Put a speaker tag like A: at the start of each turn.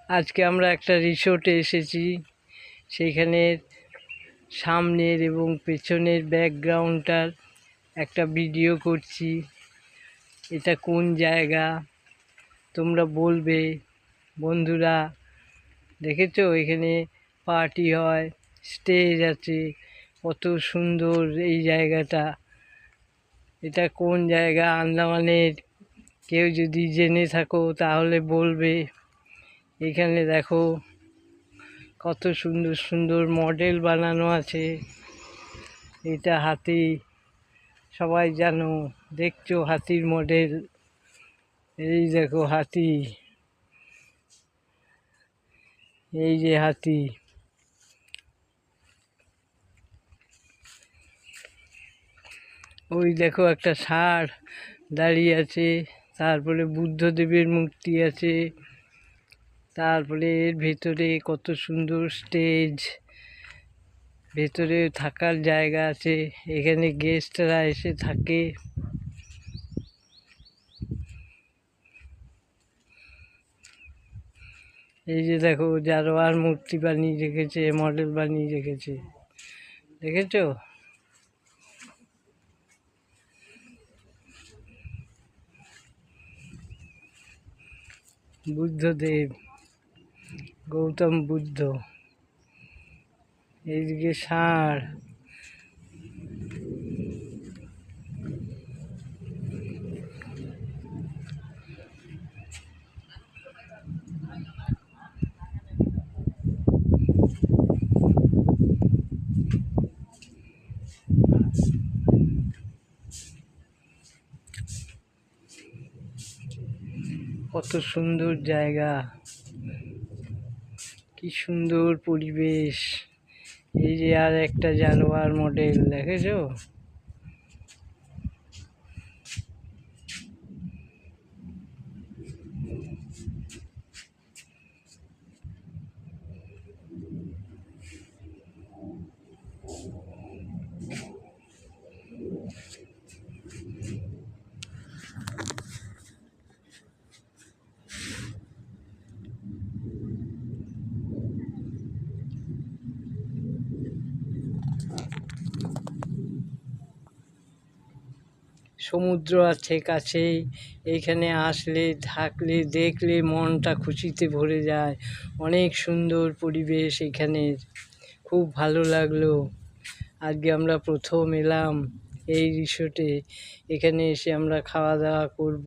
A: আজকে আমরা একটা রিসোর্টে এসেছি। সেইখানে সামনের এবং পেছনের ব্যাকগ্রাউন্ডটার একটা ভিডিও করছি। এটা কোন জায়গা তোমরা বলবে বন্ধুরা। দেখেছো এখানে পার্টি হয়, স্টেজ আছে, কত সুন্দর এই জায়গাটা। এটা কোন জায়গা আন্দামানের কেউ যদি জেনে থাকো তাহলে বলবে। এখানে দেখো কত সুন্দর সুন্দর মডেল বানানো আছে। এটা হাতি, সবাই জানো, দেখছো হাতির মডেল। এই দেখো হাতি, এই যে হাতি। ওই দেখো একটা ষাঁড় দাঁড়িয়ে আছে, তারপরে বুদ্ধদেবের মূর্তি আছে, তারপরে এর ভেতরে কত সুন্দর স্টেজ, ভেতরে থাকার জায়গা আছে, এখানে গেস্টরা এসে থাকে। এই যে দেখো জারোয়ার মূর্তি বানিয়ে রেখেছে, মডেল বানিয়ে রেখেছে, দেখেছো? বুদ্ধদেব, গৌতম বুদ্ধ, এইদিকে ষাঁড়। কত সুন্দর জায়গা, কি সুন্দর পরিবেশ। এই যে আর একটা জানোয়ার মডেল, দেখেছো? সমুদ্র আছে কাছেই, এইখানে আসলে থাকলে দেখলে মনটা খুশিতে ভরে যায়। অনেক সুন্দর পরিবেশ এখানের, খুব ভালো লাগলো। আজকে আমরা প্রথম এলাম এই রিসোর্টে, এখানে এসে আমরা খাওয়া দাওয়া করব।